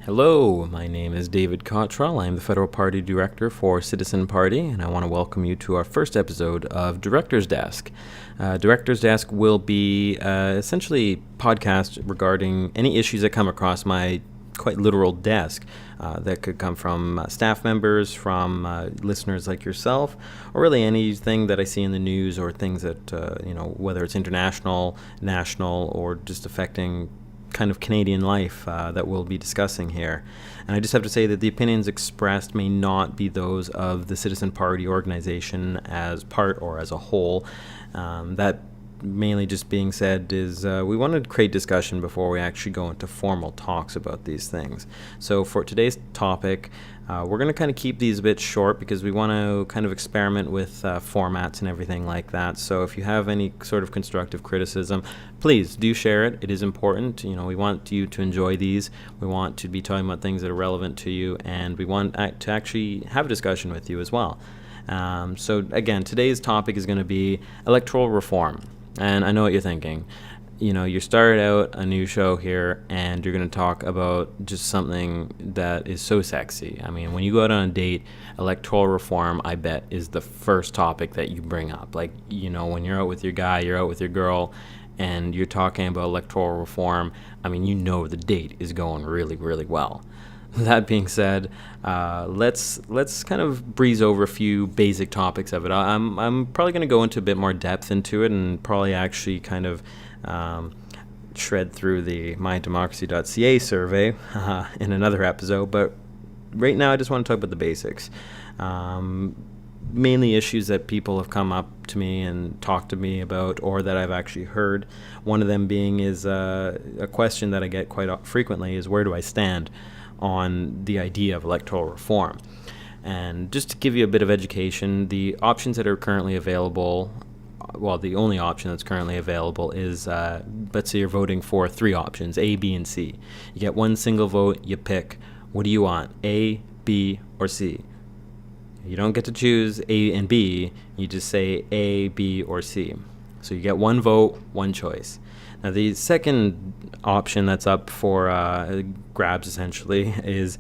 Hello, my name is David Cottrell. I am the Federal Party Director for Citizen Party, and I want to welcome you to our first episode of Director's Desk. Director's Desk will be essentially a podcast regarding any issues that come across my quite literal desk that could come from staff members, from listeners like yourself, or really anything that I see in the news or things that, whether it's international, national, or just affecting kind of Canadian life that we'll be discussing here. And I just have to say that the opinions expressed may not be those of the Citizen Party organization as part or as a whole. That mainly just being said is we want to create discussion before we actually go into formal talks about these things. So for today's topic, we're going to kind of keep these a bit short because we want to kind of experiment with formats and everything like that. So if you have any sort of constructive criticism, please do share it. It is important. We want you to enjoy these. We want to be talking about things that are relevant to you, and we want to actually have a discussion with you as well. So again, today's topic is going to be electoral reform. And I know what you're thinking. You started out a new show here and you're going to talk about just something that is so sexy. I mean, when you go out on a date, electoral reform, I bet, is the first topic that you bring up. Like, when you're out with your guy, you're out with your girl, and you're talking about electoral reform, I mean, the date is going really, really well. That being said, let's kind of breeze over a few basic topics of it. I'm probably going to go into a bit more depth into it and probably actually kind of shred through the mydemocracy.ca survey in another episode. But right now, I just want to talk about the basics. Mainly issues that people have come up to me and talked to me about, or that I've actually heard. One of them being is a question that I get quite frequently is, where do I stand on the idea of electoral reform? And just to give you a bit of education, the options that are currently available, the only option that's currently available is, let's say you're voting for three options, A, B, and C. You get one single vote, you pick, what do you want, A, B, or C? You don't get to choose A and B, you just say A, B, or C. So you get one vote, one choice. Now, the second option that's up for grabs, essentially, is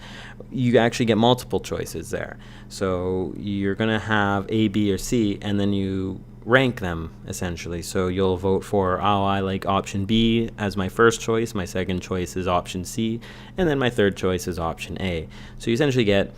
you actually get multiple choices there. So you're going to have A, B, or C, and then you rank them, essentially. So you'll vote for, I like option B as my first choice, my second choice is option C, and then my third choice is option A. So you essentially get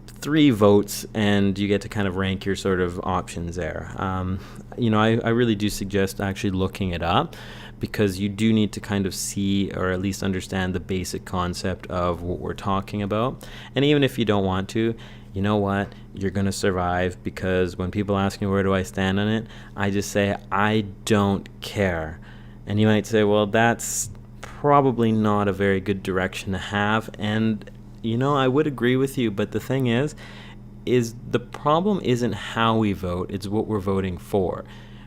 3 votes, and you get to kind of rank your sort of options there. I really do suggest actually looking it up, because you do need to kind of see, or at least understand, the basic concept of what we're talking about. And even if you don't want to, you know what? You're going to survive, because when people ask me where do I stand on it, I just say, I don't care. And you might say, well, that's probably not a very good direction to have. And I would agree with you, but the thing is the problem isn't how we vote, it's what we're voting for.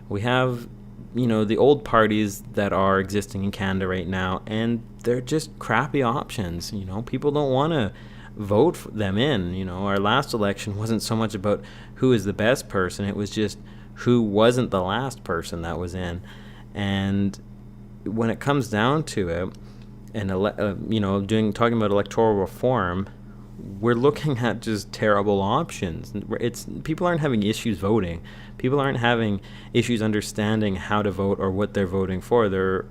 We have, the old parties that are existing in Canada right now, and they're just crappy options. People don't want to vote for them in. Our last election wasn't so much about who is the best person, it was just who wasn't the last person that was in. And when it comes down to it, and talking about electoral reform, we're looking at just terrible options. People aren't having issues voting. People aren't having issues understanding how to vote or what they're voting for. They're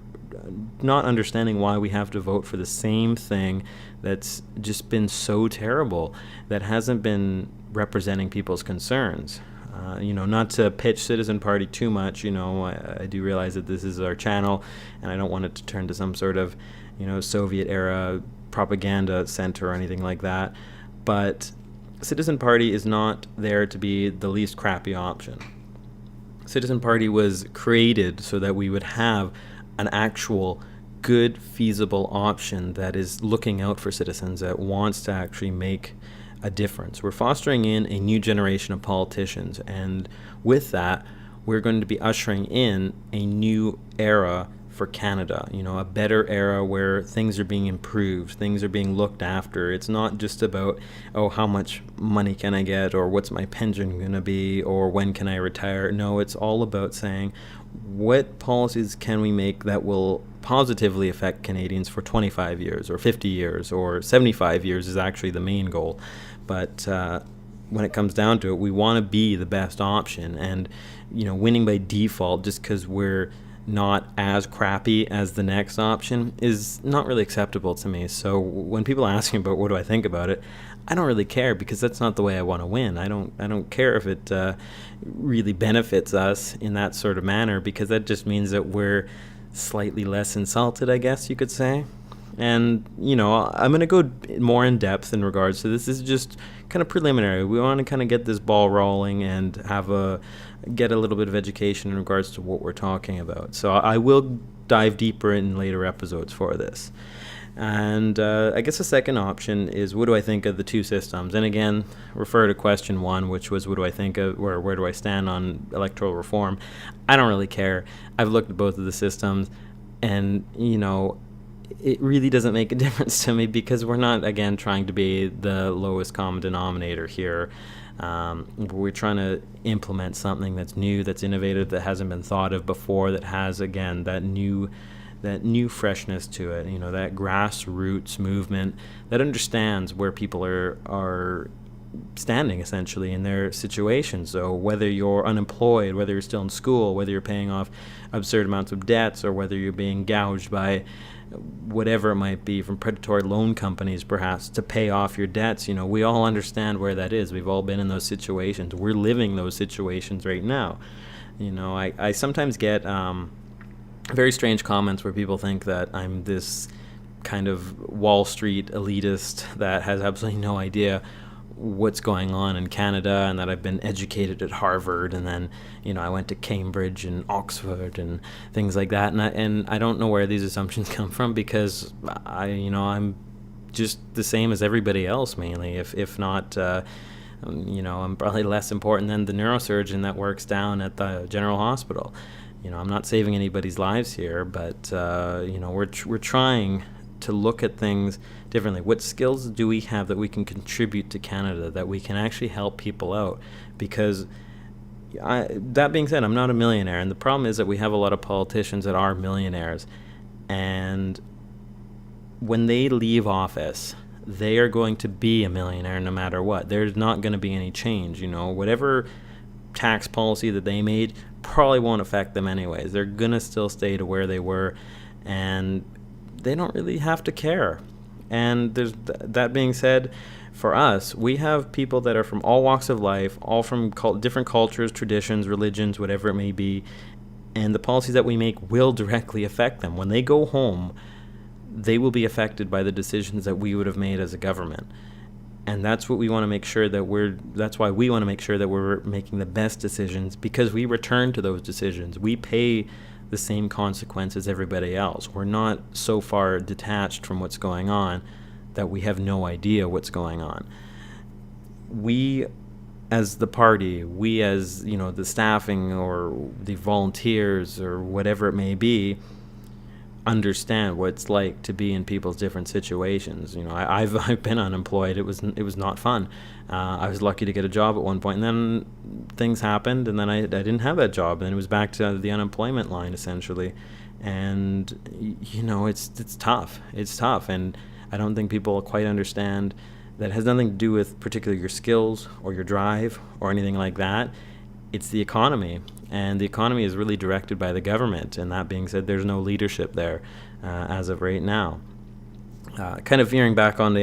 not understanding why we have to vote for the same thing that's just been so terrible, that hasn't been representing people's concerns. Not to pitch Citizen Party too much, I do realize that this is our channel, and I don't want it to turn to some sort of Soviet era propaganda center or anything like that. But Citizen Party is not there to be the least crappy option. Citizen Party was created so that we would have an actual good, feasible option that is looking out for citizens, that wants to actually make a difference. We're fostering in a new generation of politicians, and with that, we're going to be ushering in a new era for Canada, a better era where things are being improved, things are being looked after. It's not just about, oh, how much money can I get, or what's my pension going to be, or when can I retire. No, it's all about saying, what policies can we make that will positively affect Canadians for 25 years or 50 years or 75 years is actually the main goal. But when it comes down to it, we want to be the best option, and winning by default just because we're not as crappy as the next option is not really acceptable to me. So when people ask me about what do I think about it, I don't really care, because that's not the way I want to win. I don't care if it really benefits us in that sort of manner, because that just means that we're slightly less insulted, I guess you could say. And, I'm going to go more in depth in regards to this. This is just kind of preliminary. We want to kind of get this ball rolling and get a little bit of education in regards to what we're talking about. So I will dive deeper in later episodes for this. And I guess the second option is, what do I think of the two systems? And again, refer to question 1, which was, what do I think of, or where do I stand on electoral reform? I don't really care. I've looked at both of the systems, and, it really doesn't make a difference to me, because we're not, again, trying to be the lowest common denominator here. We're trying to implement something that's new, that's innovative, that hasn't been thought of before, that has, again, that new freshness to it, that grassroots movement that understands where people are standing essentially in their situation. So whether you're unemployed, whether you're still in school, whether you're paying off absurd amounts of debts, or whether you're being gouged by whatever it might be from predatory loan companies perhaps to pay off your debts, we all understand where that is. We've all been in those situations. We're living those situations right now. I sometimes get very strange comments where people think that I'm this kind of Wall Street elitist that has absolutely no idea what's going on in Canada, and that I've been educated at Harvard, and then I went to Cambridge and Oxford and things like that, and I don't know where these assumptions come from, because I'm just the same as everybody else, mainly, if not I'm probably less important than the neurosurgeon that works down at the general hospital. I'm not saving anybody's lives here, but we're trying to look at things differently. What skills do we have that we can contribute to Canada, that we can actually help people out? Because that being said, I'm not a millionaire, and the problem is that we have a lot of politicians that are millionaires, and when they leave office, they are going to be a millionaire no matter what. There's not going to be any change. Whatever tax policy that they made probably won't affect them anyways. They're going to still stay to where they were, and they don't really have to care. And there's that being said, for us, we have people that are from all walks of life, all from different cultures, traditions, religions, whatever it may be, and the policies that we make will directly affect them. When they go home, they will be affected by the decisions that we would have made as a government. And that's what we want to make sure that's why we want to make sure that we're making the best decisions, because we return to those decisions. We pay the same consequence as everybody else. We're not so far detached from what's going on that we have no idea what's going on. We as the party, we as the staffing or the volunteers or whatever it may be, understand what it's like to be in people's different situations. I've been unemployed. It was not fun. I was lucky to get a job at one point, and then things happened, and then I didn't have that job, and it was back to the unemployment line essentially. And it's tough. It's tough, and I don't think people quite understand that it has nothing to do with particularly your skills or your drive or anything like that. It's the economy, and the economy is really directed by the government. And that being said, there's no leadership there as of right now. Kind of veering back onto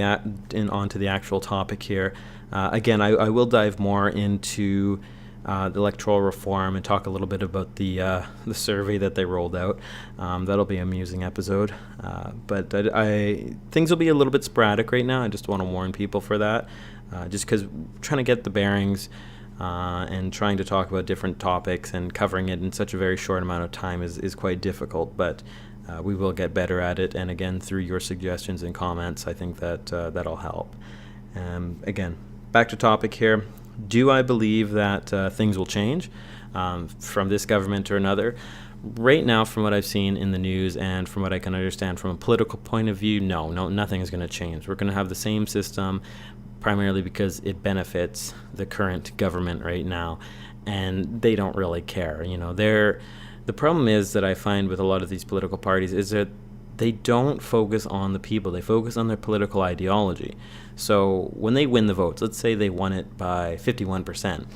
the actual topic here. Again, I will dive more into the electoral reform and talk a little bit about the survey that they rolled out. That'll be an amusing episode. But things will be a little bit sporadic right now. I just want to warn people for that, just because trying to get the bearings and trying to talk about different topics and covering it in such a very short amount of time is quite difficult. But we will get better at it. And again, through your suggestions and comments, I think that'll help. Again, back to topic here. Do I believe that things will change from this government to another? Right now, from what I've seen in the news and from what I can understand from a political point of view, nothing is going to change. We're going to have the same system, primarily because it benefits the current government right now, and they don't really care. The problem is that I find with a lot of these political parties is that they don't focus on the people. They focus on their political ideology. So when they win the votes, let's say they won it by 51%,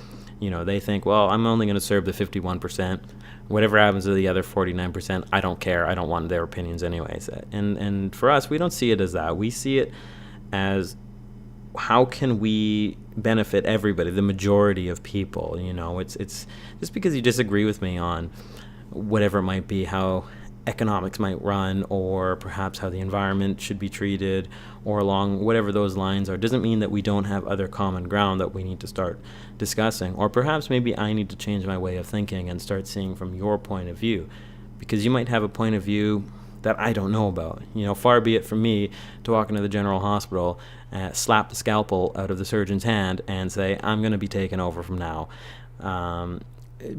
they think, well, I'm only going to serve the 51%. Whatever happens to the other 49%, I don't care. I don't want their opinions anyways. And for us, we don't see it as that. We see it as, how can we benefit everybody, the majority of people? It's just because you disagree with me on whatever it might be, how economics might run, or perhaps how the environment should be treated, or along whatever those lines are, doesn't mean that we don't have other common ground that we need to start discussing. Or perhaps maybe I need to change my way of thinking and start seeing from your point of view, because you might have a point of view that I don't know about. Far be it from me to walk into the general hospital, slap the scalpel out of the surgeon's hand and say, I'm going to be taken over from now.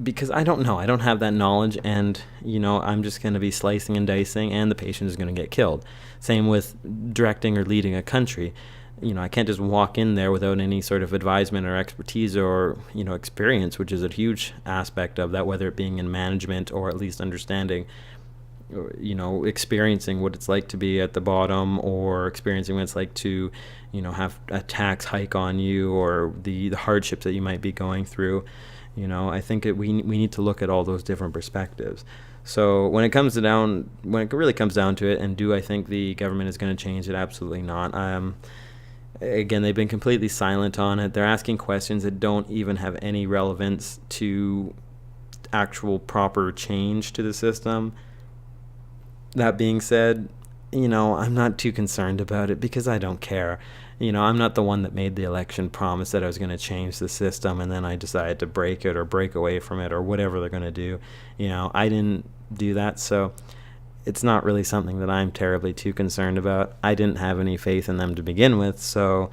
Because I don't know. I don't have that knowledge, and, I'm just going to be slicing and dicing, and the patient is going to get killed. Same with directing or leading a country. I can't just walk in there without any sort of advisement or expertise or, experience, which is a huge aspect of that, whether it being in management or at least understanding, experiencing what it's like to be at the bottom, or experiencing what it's like to, have a tax hike on you, or the hardships that you might be going through. I think we need to look at all those different perspectives. So when it really comes down to it, and do I think the government is going to change it? Absolutely not. Again, they've been completely silent on it. They're asking questions that don't even have any relevance to actual proper change to the system. That being said, I'm not too concerned about it, because I don't care. I'm not the one that made the election promise that I was going to change the system, and then I decided to break it or break away from it or whatever they're going to do. I didn't do that, so it's not really something that I'm terribly too concerned about. I didn't have any faith in them to begin with, so,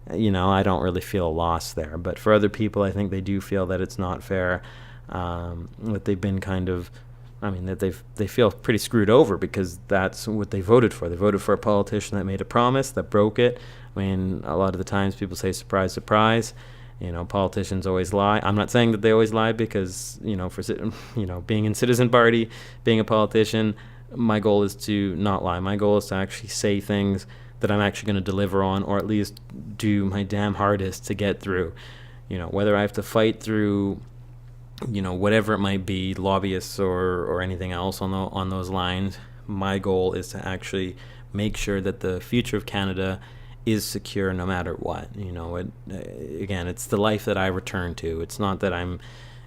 I don't really feel lost there. But for other people, I think they do feel that it's not fair, that they've been that they feel pretty screwed over, because that's what they voted for. They voted for a politician that made a promise, that broke it. A lot of the times people say, surprise, surprise, politicians always lie. I'm not saying that they always lie, because, being in Citizen Party, being a politician, my goal is to not lie. My goal is to actually say things that I'm actually going to deliver on, or at least do my damn hardest to get through. Whether I have to fight through, whatever it might be, lobbyists or anything else on those lines, my goal is to actually make sure that the future of Canada is secure no matter what. Again, it's the life that I return to. It's not that I'm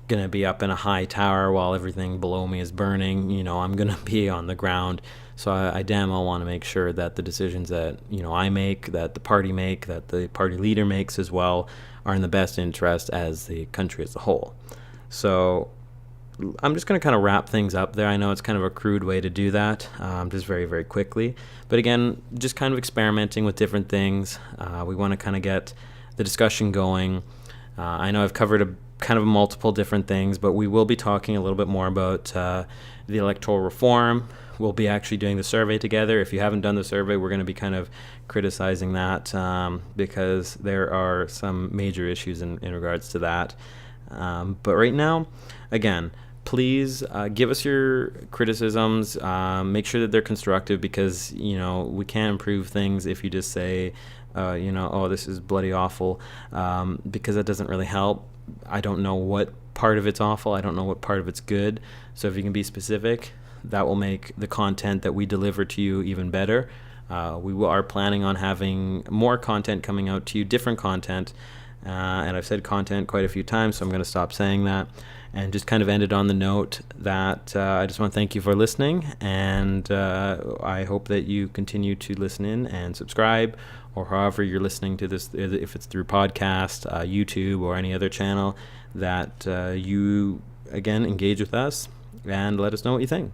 going to be up in a high tower while everything below me is burning. I'm going to be on the ground. So I damn well want to make sure that the decisions that, I make, that the party make, that the party leader makes as well, are in the best interest as the country as a whole. So I'm just going to kind of wrap things up there. I know it's kind of a crude way to do that, just very, very quickly. But again, just kind of experimenting with different things. We want to kind of get the discussion going. I know I've covered a kind of multiple different things, but we will be talking a little bit more about the Electoral Reform. We'll be actually doing the survey together. If you haven't done the survey, we're going to be kind of criticizing that, because there are some major issues in regards to that. But right now, again, please give us your criticisms. Make sure that they're constructive, because, we can't improve things if you just say, oh, this is bloody awful, because that doesn't really help. I don't know what part of it's awful. I don't know what part of it's good. So if you can be specific, that will make the content that we deliver to you even better. We are planning on having more content coming out to you, different content. And I've said content quite a few times, so I'm going to stop saying that, and just kind of end it on the note that I just want to thank you for listening, and I hope that you continue to listen in and subscribe, or however you're listening to this, if it's through podcast, YouTube, or any other channel, that you, again, engage with us and let us know what you think.